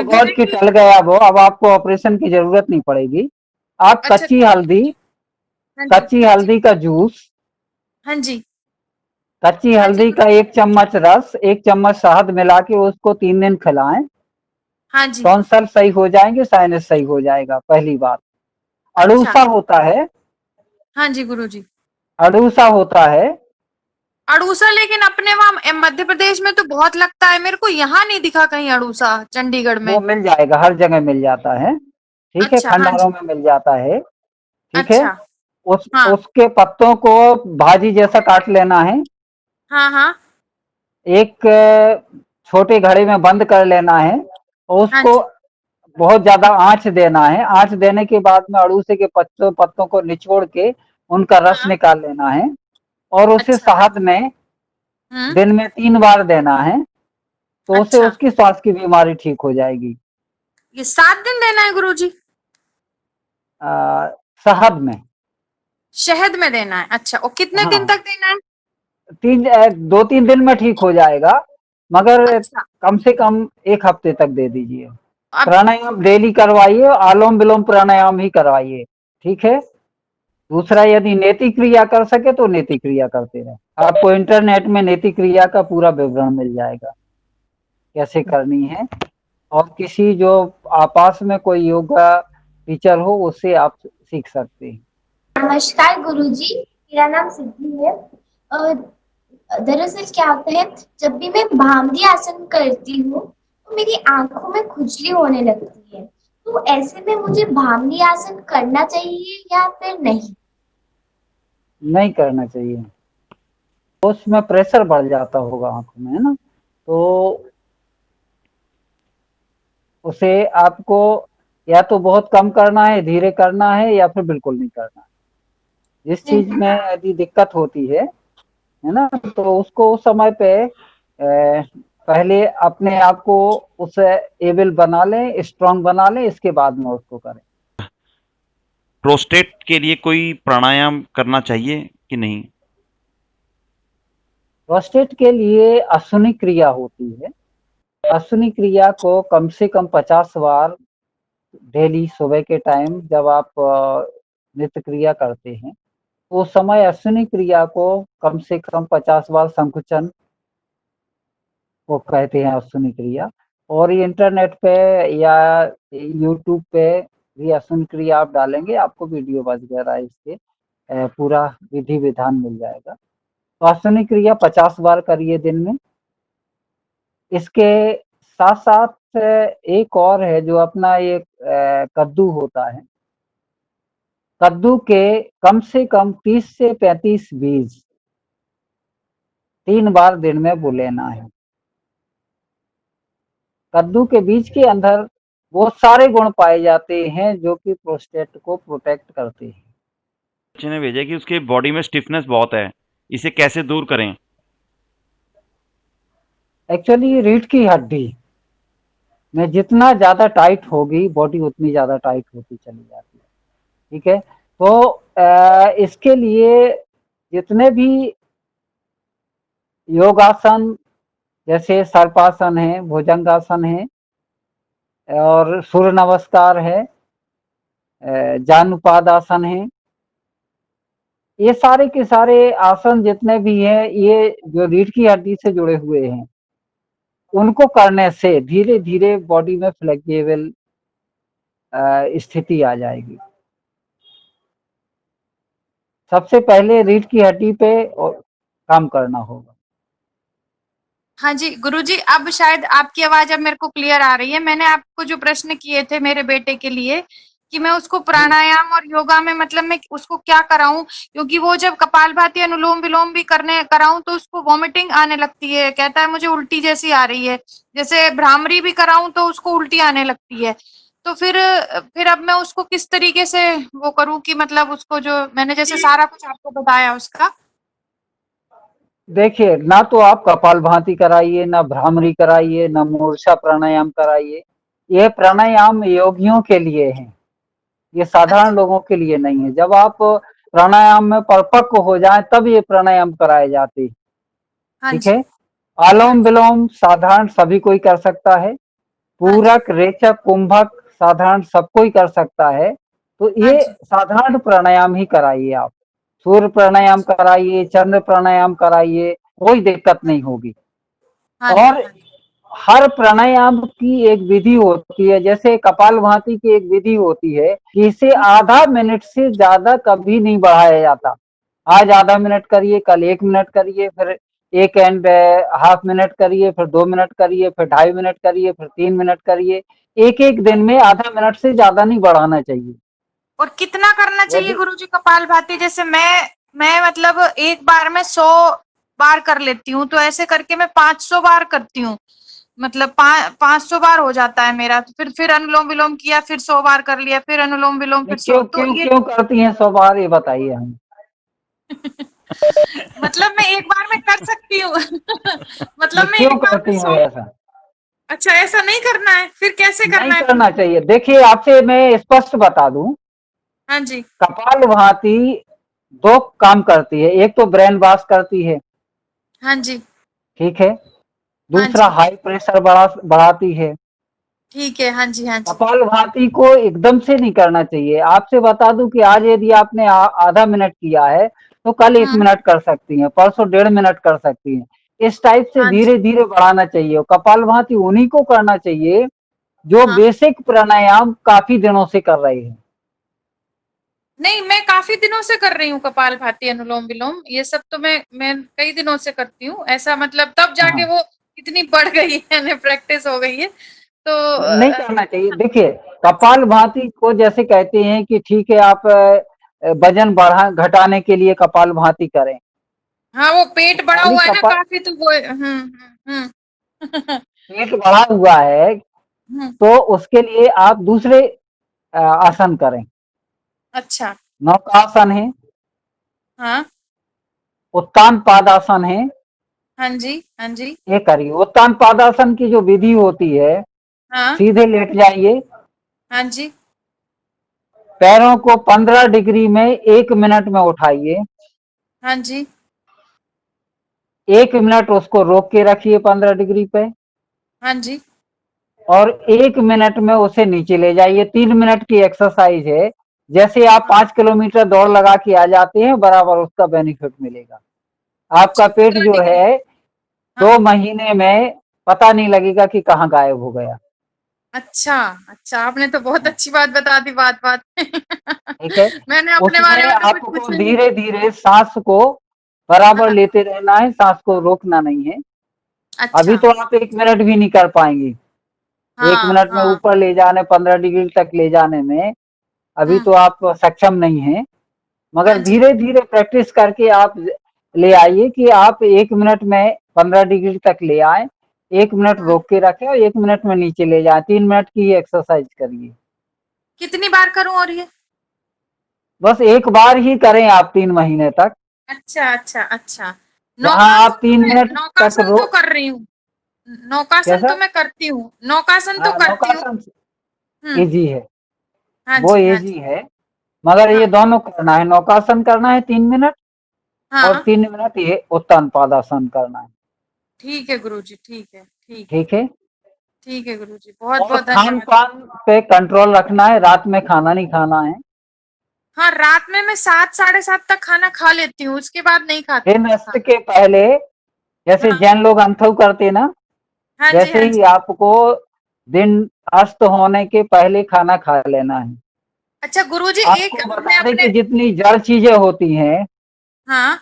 गॉड की टल गया वो, अब आपको ऑपरेशन की जरूरत नहीं पड़ेगी। आप अच्छा, कच्ची हल्दी का जूस, हाँ जी, कच्ची हल्दी का 1 चम्मच रस, 1 चम्मच शहद मिला के उसको 3 दिन खिलाएं। हाँ जी। टॉन्सल सही हो जाएंगे, साइनस सही हो जाएगा। पहली बात। अच्छा। अड़ूसा होता है, हाँ जी गुरुजी। अड़ूसा होता है। अड़ूसा लेकिन अपने वहाँ मध्य प्रदेश में तो बहुत लगता है, मेरे को यहाँ नहीं दिखा कहीं अड़ूसा चंडीगढ़ में। वो मिल जाएगा, हर जगह मिल जाता है। ठीक है, अच्छा। हाँ खंडहरों जी। में मिल जाता है। ठीक है। अच्छा। उस हाँ उसके पत्तों को भाजी जैसा काट लेना है। हाँ। हाँ एक छोटे घड़े में बंद कर लेना है और हाँ उसको जी। बहुत ज्यादा आंच देना है। आंच देने के बाद में अड़ूसे के पत्तों पत्तों को निचोड़ के उनका रस हाँ। निकाल लेना है और उसे अच्छा। शहद में हम्म। दिन में 3 बार देना है, तो उससे अच्छा, उसकी सांस की बीमारी ठीक हो जाएगी। ये 7 दिन देना है गुरुजी? शहद में। शहद में देना है? अच्छा, और कितने दिन हाँ, तक देना है? 2-3 दिन में ठीक हो जाएगा, मगर अच्छा। कम से कम 1 हफ्ते तक दे दीजिए। अब प्राणायाम डेली करवाइए, आलोम विलोम प्राणायाम ही करवाइए। ठीक है। दूसरा, यदि नेति क्रिया कर सके तो नेति क्रिया करते रहे। आपको इंटरनेट में नेति क्रिया का पूरा विवरण मिल जाएगा, कैसे करनी है। और किसी जो आपास में कोई योगा टीचर हो, उससे आप सीख सकते हैं। नमस्कार गुरुजी, मेरा नाम सिद्धि है। दरअसल क्या होता है, जब भी मैं भ्रामरी आसन करती हूँ तो मेरी आंखों में खुजली होने लगती है। तो ऐसे में मुझे भ्रामरी आसन करना चाहिए या फिर नहीं? नहीं करना चाहिए, उसमें प्रेशर बढ़ जाता होगा आंखों में, है ना। तो उसे आपको या तो बहुत कम करना है, धीरे करना है, या फिर बिल्कुल नहीं करना है। जिस चीज में यदि दिक्कत होती है ना, तो उसको उस समय पे पहले अपने आप को उस एबल बना लें, स्ट्रांग बना लें, इसके बाद में उसको करें। प्रोस्टेट के लिए कोई प्राणायाम करना चाहिए कि नहीं? प्रोस्टेट के लिए अश्विनी क्रिया होती है। अश्विनी क्रिया को कम से कम 50 बार डेली सुबह के टाइम जब आप नित्य क्रिया करते हैं, तो उस समय अश्विनी क्रिया को कम से कम 50 बार संकुचन को कहते हैं, अश्विनी क्रिया। और ये इंटरनेट पे या यूट्यूब पे भी अश्विनी क्रिया आप डालेंगे, आपको वीडियो वगैरह इसके पूरा विधि विधान मिल जाएगा। तो अश्विनी क्रिया 50 बार करिए दिन में। इसके साथ साथ एक और है, जो अपना ये कद्दू होता है। कद्दू के कम से कम 30 से 35 बीज 3 बार दिन में बो लेना है। कद्दू के बीज के अंदर वो सारे गुण पाए जाते हैं जो कि प्रोस्टेट को प्रोटेक्ट करते हैं। बच्चे ने भेजा कि उसके बॉडी में स्टिफनेस बहुत है, इसे कैसे दूर करें? एक्चुअली रीढ़ की हड्डी में जितना ज्यादा टाइट होगी बॉडी, उतनी ज्यादा टाइट होती चली जाती है। ठीक है। तो इसके लिए जितने भी योगासन, जैसे सर्पासन है, भुजंगासन है, और सूर्य नमस्कार है, जानुपाद आसन है, ये सारे के सारे आसन जितने भी हैं, ये जो रीढ़ की हड्डी से जुड़े हुए हैं, उनको करने से धीरे धीरे बॉडी में फ्लेक्सिबल स्थिति आ जाएगी। सबसे पहले रीढ़ की हड्डी पे काम करना होगा। हाँ जी गुरुजी, अब शायद आपकी आवाज अब मेरे को क्लियर आ रही है। मैंने आपको जो प्रश्न किए थे मेरे बेटे के लिए कि मैं उसको प्राणायाम और योगा में मतलब मैं उसको क्या कराऊं, क्योंकि वो जब कपालभाति अनुलोम विलोम भी करने कराऊं तो उसको वॉमिटिंग आने लगती है, कहता है मुझे उल्टी जैसी आ रही है। जैसे भ्रामरी भी कराऊं तो उसको उल्टी आने लगती है। तो फिर अब मैं उसको किस तरीके से वो करूं कि मतलब उसको जो मैंने जैसे सारा कुछ आपको बताया उसका। देखिए, ना तो आप कपालभाति कराइए, ना भ्रामरी कराइए, ना मूर्छा प्राणायाम कराइए। ये प्राणायाम योगियों के लिए है, ये साधारण लोगों के लिए नहीं है। जब आप प्राणायाम में परिपक्व हो जाएं तब ये प्राणायाम कराए जाते हैं। हाँ ठीक जी। है। आलोम विलोम साधारण सभी कोई कर सकता है। पूरक, रेचक, कुंभक साधारण सब कोई कर सकता है। तो हाँ ये जी। साधारण प्राणायाम ही कराइए आप। सूर्य प्राणायाम कराइए, चंद्र प्राणायाम कराइए, कोई दिक्कत नहीं होगी। हाँ जी। और हर प्राणायाम की एक विधि होती है, जैसे कपालभाति की एक विधि होती है कि इसे आधा मिनट से ज्यादा कभी नहीं बढ़ाया जाता। आज आधा मिनट करिए, कल 1 मिनट करिए, फिर 1.5 मिनट करिए, फिर 2 मिनट करिए, फिर 2.5 मिनट करिए, फिर 3 मिनट करिए। एक दिन में आधा मिनट से ज्यादा नहीं बढ़ाना चाहिए। और कितना करना चाहिए यदि गुरुजी कपालभाति? जैसे मैं मतलब एक बार में 100 बार कर लेती हूँ, तो ऐसे करके मैं 500 बार करती हूँ। मतलब 500 बार हो जाता है मेरा। तो फिर अनुलोम विलोम किया, फिर 100 बार कर लिया, फिर अनुलोम विलोम, फिर 100। क्यों तो क्यों ये क्यों करती हैं 100 बार, ये बताइए हमें। मतलब मैं एक बार में कर सकती हूँ। मतलब मैं क्यों एक बार में करती हो 100। ऐसा? अच्छा, ऐसा नहीं करना है, फिर कैसे नहीं करना है? करना चाहिए। देखिए, आपसे मैं स्पष्ट बता दूं, हाँ जी। कपालभाति 2 काम करती है। एक तो ब्रेन वॉश करती है, हाँ जी। ठीक है। हाँ दूसरा जी। हाई प्रेशर बढ़ाती है। ठीक है। हाँ जी। हाँ जी। कपालभाति को एकदम से नहीं करना चाहिए। आपसे बता दूं कि आज यदि आपने आधा मिनट किया है, तो कल 1 हम्म। मिनट कर सकती हैं, परसों 1.5 मिनट कर सकती हैं। इस टाइप से हाँ जी। धीरे धीरे बढ़ाना चाहिए। और कपालभाति उन्हीं को करना चाहिए जो हाँ। बेसिक प्राणायाम काफी दिनों से कर रहे हैं। नहीं, मैं काफी दिनों से कर रही हूँ कपालभाति, अनुलोम विलोम, ये सब तो मैं कई दिनों से करती हूँ। ऐसा मतलब तब जाके हाँ, वो इतनी बढ़ गई है, प्रैक्टिस हो गई है। तो नहीं करना चाहिए। देखिए, कपालभाति को जैसे कहते हैं कि ठीक है, आप वजन बढ़ा घटाने के लिए कपालभाति करें। हाँ, वो पेट बढ़ा खाली हुआ है ना कपाल काफी, तो वो पेट बढ़ा हुआ है, हम्म। तो उसके लिए आप दूसरे आसन करें। अच्छा। नौकासन है, हाँ। उत्तान पादासन है, हाँ जी। हाँ जी। ये करिए। उत्तान पादासन की जो विधि होती है, हाँ। सीधे लेट जाइए, हाँ जी। पैरों को 15 डिग्री में 1 मिनट में उठाइए, हाँ जी। 1 मिनट उसको रोक के रखिए 15 डिग्री पे, हाँ जी। और 1 मिनट में उसे नीचे ले जाइए। 3 मिनट की एक्सरसाइज है। जैसे आप 5 किलोमीटर दौड़ लगा के आ जाते हैं, बराबर उसका बेनिफिट मिलेगा। अच्छा, आपका पेट 15 जो डिग्री। है हाँ। 2 महीने में पता नहीं लगेगा कि कहाँ गायब हो गया। अच्छा। अच्छा, आपने तो बहुत अच्छी बात बता दी, बात बात। ठीक है। मैंने अपने उसमें बारे में तो कुछ आपको पूछा नहीं। धीरे धीरे सांस को बराबर हाँ। लेते रहना है, सांस को रोकना नहीं है। अच्छा। अभी तो आप 1 मिनट भी नहीं कर पाएंगे। 1 हाँ। मिनट में हाँ। ऊपर ले जाने, 15 डिग्री तक ले जाने में अभी हम्म। तो आप सक्षम नहीं हैं। हाँ मगर जी। धीरे धीरे प्रैक्टिस करके आप ले आइए कि आप 1 मिनट में 15 डिग्री तक ले आए, 1 मिनट हाँ। रोक के रखें और 1 मिनट में नीचे ले जाए। 3 मिनट की एक्सरसाइज करिए। कितनी बार करूं और ये? बस एक बार ही करें आप 3 महीने तक। अच्छा। अच्छा। अच्छा। जहां आप 3 मिनट तक नौकासन तो कर रही हूँ। नौकासन कैसा? तो मैं करती हूँ, नौकासन तो हाँ, करती हूँ। नौकासन हम्म। इजी है, हाँ वो जी। हाँ इजी जी। है। मगर हाँ। ये दोनों करना है, नौकासन करना है 3 मिनट, और हाँ। 3 मिनट ये उत्तान पादासन करना है। ठीक है गुरुजी, ठीक है, ठीक है। ठीक है। ठीक है गुरुजी, बहुत और बहुत खान धन्यवाद। पान पे कंट्रोल रखना है, रात में खाना नहीं खाना है। हाँ, रात में मैं 7 साढ़े 7 तक खाना खा लेती हूँ, उसके बाद नहीं खाती हूँ दिन मैं अस्त खाना। के पहले, जैसे हाँ। जैन लोग अंथव करते ना, हाँ जी। वैसे हाँ ही जी। आपको दिन अस्त होने के पहले खाना खा लेना है। अच्छा गुरुजी, एक आपको मैं बता दें अपने। कि जितनी जड़ चीजें होती हैं, हाँ।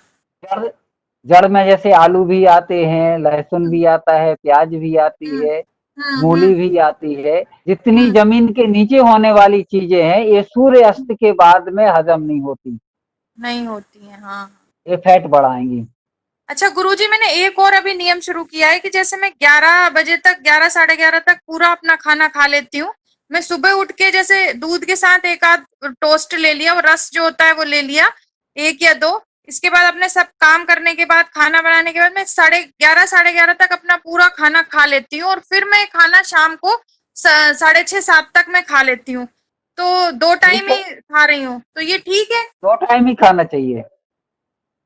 जड़ जड़ में जैसे आलू भी आते हैं, लहसुन भी आता है, प्याज भी आती हम्म। है, हम्म। मूली भी आती है। जितनी हम्म। जमीन के नीचे होने वाली चीजें हैं, ये सूर्य अस्त के बाद में हजम नहीं होती, नहीं होती है, हाँ। ये फैट बढ़ाएंगी। अच्छा गुरुजी, मैंने एक और अभी नियम शुरू किया है कि जैसे मैं 11 बजे तक, 11 साढ़े 11 तक पूरा अपना खाना खा लेती हूँ। मैं सुबह उठ के जैसे दूध के साथ एक आध टोस्ट ले लिया, और रस जो होता है वो ले लिया, 1 या 2। इसके बाद अपने सब काम करने के बाद, खाना बनाने के बाद, मैं 11:30 साढ़े 11 तक अपना पूरा खाना खा लेती हूँ, और फिर मैं खाना शाम को 6:30 7 तक मैं खा लेती हूँ। तो 2 टाइम ठीक है, ही खा रही हूँ, तो ये ठीक है? 2 टाइम ही खाना चाहिए।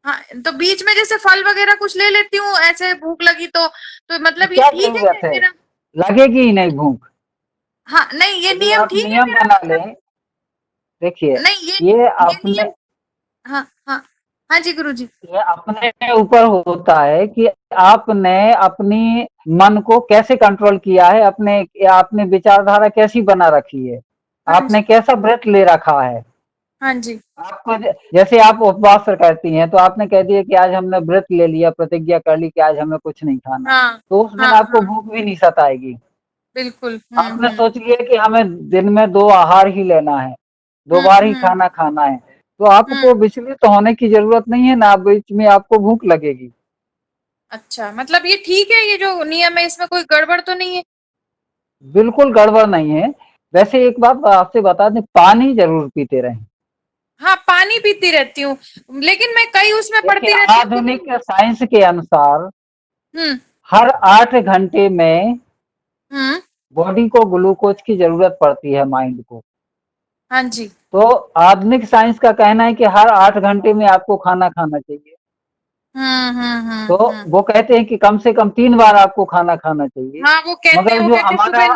हाँ, तो बीच में जैसे फल वगैरह कुछ ले लेती हूँ, ऐसे भूख लगी तो मतलब ये क्या ठीक है जरूरत है, मेरा? लगेगी ही नहीं भूख। हाँ, नहीं, ये यदि नियम आप ठीक है नियम मेरा, बना मतलब? लें, देखिए, नहीं, ये ये अपने नियम। हाँ। हाँ। हाँ जी गुरुजी। ये अपने ऊपर होता है कि आपने अपनी मन को कैसे कंट्रोल किया है, आपने विचारधारा कैसी बना रखी है, हाँ आपने जी। कैसा व्रत ले रखा है। हाँ जी। आपको जैसे आप उपवास करती हैं तो आपने कह दिया कि आज हमने व्रत ले लिया, प्रतिज्ञा कर ली कि आज हमें कुछ नहीं खाना, हाँ तो उस दिन हाँ आपको हाँ भूख भी नहीं सताएगी। बिल्कुल। आपने सोच लिया कि हमें दिन में 2 आहार ही लेना है, 2 बार ही हम्म। खाना खाना है, तो आपको विचलित होने की जरूरत नहीं है ना, बीच में आपको भूख लगेगी। अच्छा, मतलब ये ठीक है, ये जो नियम है इसमें कोई गड़बड़ तो नहीं है? बिल्कुल गड़बड़ नहीं है। वैसे एक बात आपसे बता दें, पानी जरूर पीते रहें। हाँ, पानी पीती रहती हूँ, लेकिन मैं कई उसमें देखिए पढ़ती रहती हूँ आधुनिक साइंस के अनुसार हम्म हर 8 घंटे में हम्म। बॉडी को ग्लूकोज की जरूरत पड़ती है, माइंड को। हाँ जी। तो आधुनिक साइंस का कहना है कि हर 8 घंटे में आपको खाना खाना चाहिए। तो वो कहते हैं कि कम से कम 3 बार आपको खाना खाना चाहिए। हाँ, मगर वो जो कहते हमारा सुबह।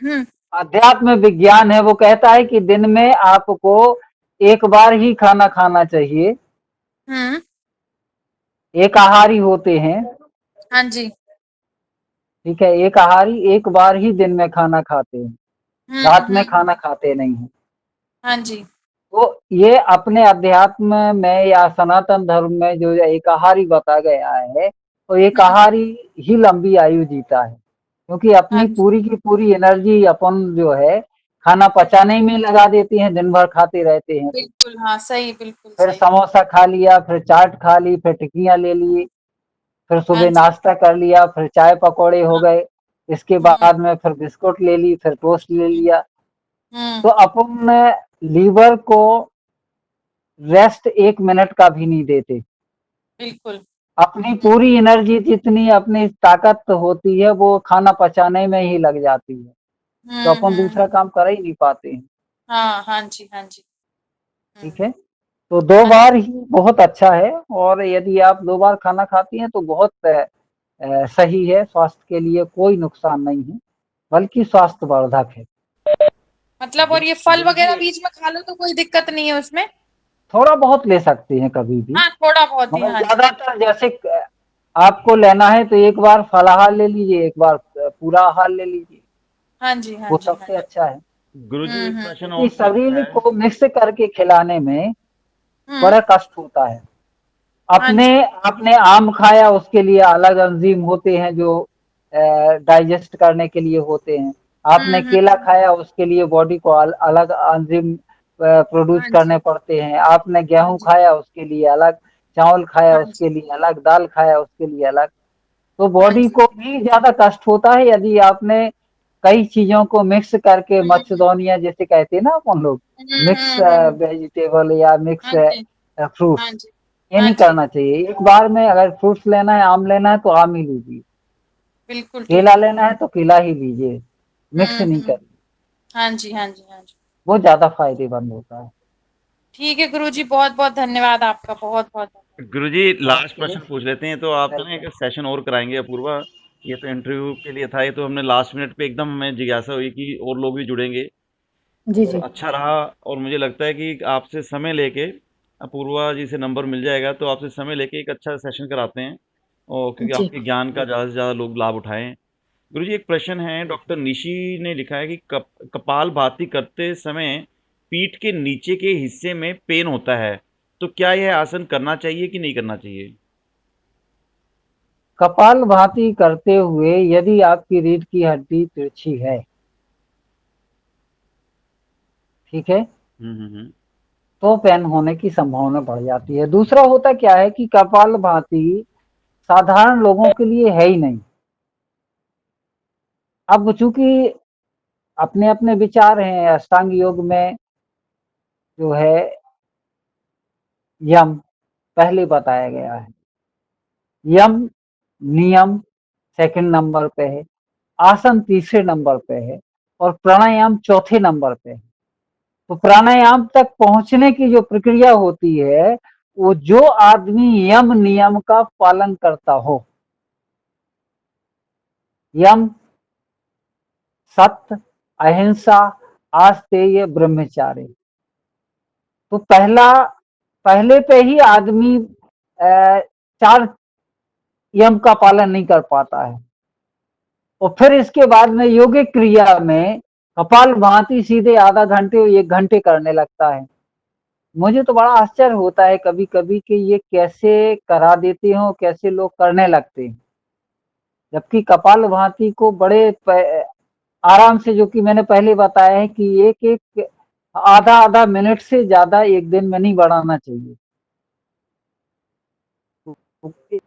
हम्म अध्यात्म विज्ञान है वो कहता है कि दिन में आपको 1 बार ही खाना खाना चाहिए। हम्म। एकाहारी होते हैं, हाँ जी। ठीक है, एकाहारी 1 बार ही दिन में खाना खाते हैं, रात में खाना खाते नहीं है। हाँ जी। तो ये अपने अध्यात्म में या सनातन धर्म में जो एकाहारी बता गया है, तो एकाहारी ही लंबी आयु जीता है, क्योंकि हाँ अपनी जी। पूरी की पूरी एनर्जी अपन जो है खाना पचाने में लगा देते हैं, दिन भर खाते रहते हैं। बिल्कुल, हाँ सही, बिल्कुल फिर सही। समोसा खा लिया, फिर चाट खा ली, फिर टिकियां ले ली, फिर हाँ सुबह जी। नाश्ता कर लिया, फिर चाय पकौड़े हो हाँ। गए, इसके बाद में फिर बिस्कुट ले ली, फिर टोस्ट ले लिया। तो अपन लीवर को रेस्ट 1 मिनट का भी नहीं देते। बिल्कुल। अपनी पूरी एनर्जी जितनी अपनी ताकत होती है वो खाना पचाने में ही लग जाती है, तो अपन दूसरा काम कर ही नहीं पाते हैं। हाँ हाँ जी। हाँ जी। ठीक है, तो 2 हाँ बार ही बहुत अच्छा है, और यदि आप 2 बार खाना खाती हैं तो बहुत सही है, स्वास्थ्य के लिए कोई नुकसान नहीं है, बल्कि स्वास्थ्यवर्धक है। मतलब, और ये फल वगैरह बीच में खा लो तो कोई दिक्कत नहीं है उसमें? थोड़ा बहुत ले सकते हैं कभी भी, हाँ, थोड़ा बहुत ही। मगर हाँ जी। ज्यादातर जैसे आपको लेना है तो 1 बार फलाहार ले लीजिए, 1 बार पूरा आहार ले लीजिए, हाँ जी। हाँ वो जी। हाँ सबसे जी। अच्छा है। गुरुजी एक प्रश्न क्योंकि और पूछना शरीर है। को मिक्स करके खिलाने में हम्म। बड़ा कष्ट होता है। हाँ अपने जी। आपने आम खाया, उसके लिए अलग एंजाइम होते हैं जो डाइजेस्ट करने के लिए होते हैं। आपने केला खाया, उसके लिए बॉडी को अलग एंजाइम प्रोड्यूस हाँ जी। करने पड़ते हैं। आपने हाँ गेहूं जी। खाया, उसके लिए अलग, चावल खाया हाँ जी। उसके लिए अलग, दाल खाया उसके लिए अलग। तो हाँ बॉडी जी। को भी ज्यादा कष्ट होता है यदि आपने कई चीजों को मिक्स करके, मत्स्यदोनिया जैसे कहते हैं ना अपन लोग, मिक्स वेजिटेबल या मिक्स हाँ जी। हाँ फ्रूट्स, जी। ये हाँ नहीं जी। करना चाहिए। एक बार में अगर फ्रूट्स लेना है, आम लेना है तो आम ही लीजिए, बिल्कुल ठीक केला है। लेना है तो केला ही लीजिए, मिक्स नहीं हम्म। करिए, हाँ जी। हाँ जी। हाँ जी। वो ज्यादा फायदेमंद होता है। ठीक है गुरुजी, बहुत बहुत धन्यवाद आपका, बहुत बहुत धन्यवाद। गुरुजी लास्ट ओके, प्रश्न पूछ लेते हैं, तो आप तो ना एक सेशन और कराएंगे अपूर्वा। ये तो इंटरव्यू के लिए था, ये तो हमने लास्ट मिनट पे एकदम हमें जिज्ञासा हुई कि और लोग भी जुड़ेंगे, जी और जी। अच्छा रहा। और मुझे लगता है कि आपसे समय लेके, अपूर्वा जी से नंबर मिल जाएगा तो आपसे समय लेके एक अच्छा सेशन कराते हैं, और क्योंकि जी आपके ज्ञान का ज़्यादा से ज़्यादा लोग लाभ उठाएं। गुरुजी एक प्रश्न है, डॉक्टर निशी ने लिखा है कि कपाल भाती करते समय पीठ के नीचे के हिस्से में पेन होता है, तो क्या यह आसन करना चाहिए कि नहीं करना चाहिए? कपाल भाती करते हुए यदि आपकी रीढ़ की हड्डी तिरछी है, ठीक है, हम्म। तो पेन होने की संभावना बढ़ जाती है। दूसरा होता क्या है कि कपाल भाती साधारण लोगों के लिए है ही नहीं। अब चूंकि अपने अपने विचार हैं, अष्टांग योग में जो है यम पहले बताया गया है, यम नियम सेकंड नंबर पे है, आसन तीसरे नंबर पे है, और प्राणायाम चौथे नंबर पे है। तो प्राणायाम तक पहुंचने की जो प्रक्रिया होती है, वो जो आदमी यम नियम का पालन करता हो, यम, सत्य, अहिंसा, आस्तेय, ब्रह्मचार्य, तो पहला पहले पे ही आदमी 4 यम का पालन नहीं कर पाता है और फिर इसके बाद में योगिक क्रिया में कपालभाति सीधे आधा घंटे 1 घंटे करने लगता है। मुझे तो बड़ा आश्चर्य होता है कभी कभी कि ये कैसे करा देते हो, कैसे लोग करने लगते हैं, जबकि कपालभाति को बड़े आराम से, जो कि मैंने पहले बताया है कि एक आधा मिनट से ज्यादा एक दिन में नहीं बढ़ाना चाहिए।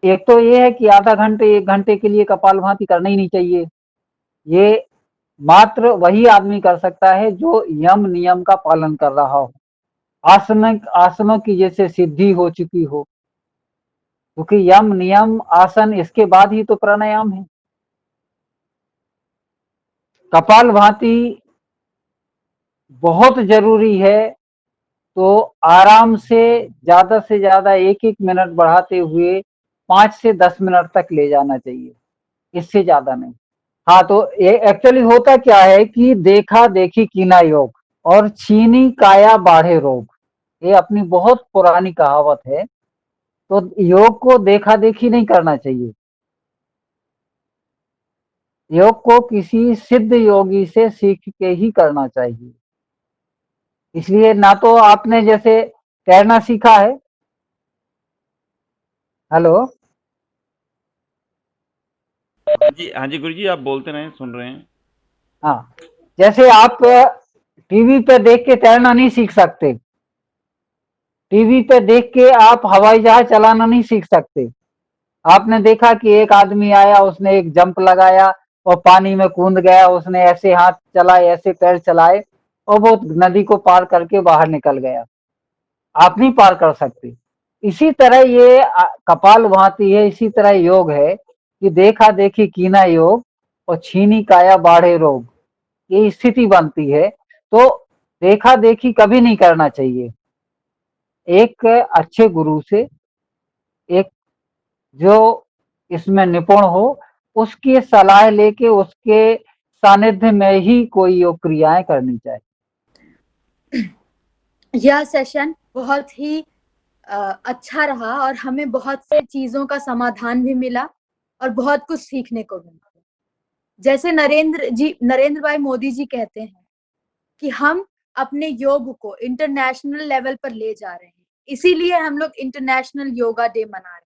एक तो ये है कि आधा घंटे 1 घंटे के लिए कपालभाति करना ही नहीं चाहिए। ये मात्र वही आदमी कर सकता है जो यम नियम का पालन कर रहा हो, आसनों की जैसे सिद्धि हो चुकी हो, क्योंकि यम नियम आसन इसके बाद ही तो प्राणायाम है। कपालभाति बहुत जरूरी है, तो आराम से ज्यादा 1 मिनट बढ़ाते हुए 5 से 10 मिनट तक ले जाना चाहिए, इससे ज्यादा नहीं। हाँ, तो ये एक्चुअली होता क्या है कि देखा देखी कीना योग और छीनी काया बाढ़े रोग, ये अपनी बहुत पुरानी कहावत है। तो योग को देखा देखी नहीं करना चाहिए, योग को किसी सिद्ध योगी से सीख के ही करना चाहिए। इसलिए ना तो आपने जैसे तैरना सीखा है, हेलो, हाँ जी गुरुजी, आप बोलते रहें, सुन रहे हैं। हाँ, जैसे आप टीवी पे देख के तैरना नहीं सीख सकते, टीवी पे देख के आप हवाई जहाज चलाना नहीं सीख सकते। आपने देखा कि एक आदमी आया, उसने एक जंप लगाया और पानी में कूद गया, उसने ऐसे हाथ चलाए, ऐसे पैर चलाए और वो नदी को पार करके बाहर निकल गया। आप नहीं पार कर सकते। इसी तरह ये कपालभाति है, इसी तरह योग है कि देखा देखी कीना योग और छीनी काया बाढ़े रोग, ये स्थिति बनती है। तो देखा देखी कभी नहीं करना चाहिए। एक अच्छे गुरु से, एक जो इसमें निपुण हो, उसकी सलाह लेके उसके सानिध्य में ही कोई योग क्रियाएं करनी चाहिए। यह सेशन बहुत ही अच्छा रहा और हमें बहुत से चीजों का समाधान भी मिला और बहुत कुछ सीखने को मिला। जैसे नरेंद्र भाई मोदी जी कहते हैं कि हम अपने योग को इंटरनेशनल लेवल पर ले जा रहे हैं, इसीलिए हम लोग इंटरनेशनल योगा डे मना रहे हैं।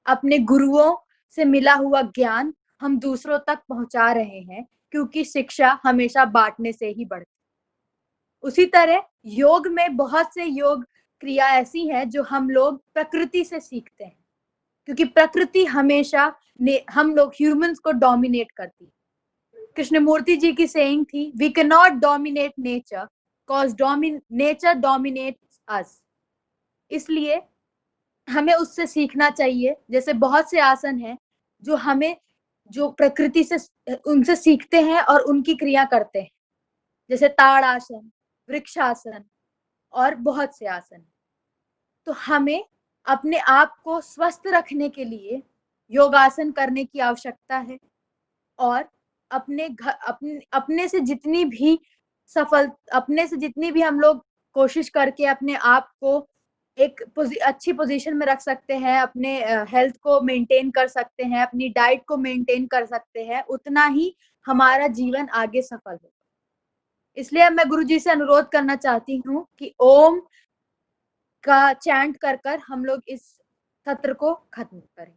अपने गुरुओं से मिला हुआ ज्ञान हम दूसरों तक पहुंचा रहे हैं, क्योंकि शिक्षा हमेशा बांटने से ही बढ़ती है। उसी तरह योग में बहुत से योग क्रिया ऐसी हैं जो हम लोग प्रकृति से सीखते हैं, क्योंकि प्रकृति हमेशा हम लोग ह्यूमंस को डोमिनेट करती है। कृष्णमूर्ति जी की सेइंग थी, we can not dominate nature cause nature dominates us. इसलिए हमें उससे सीखना चाहिए। जैसे बहुत से आसन हैं जो हमें, जो प्रकृति से, उनसे सीखते हैं और उनकी क्रिया करते हैं, जैसे ताड़ासन, वृक्षासन और बहुत से आसन। तो हमें अपने आप को स्वस्थ रखने के लिए योगासन करने की आवश्यकता है और अपने से जितनी भी हम लोग कोशिश करके अपने आप को एक अच्छी पोजीशन में रख सकते हैं, अपने हेल्थ को मेंटेन कर सकते हैं, अपनी डाइट को मेंटेन कर सकते हैं, उतना ही हमारा जीवन आगे सफल होगा। इसलिए मैं गुरुजी से अनुरोध करना चाहती हूँ कि ओम का चैंट कर हम लोग इस सत्र को खत्म करें।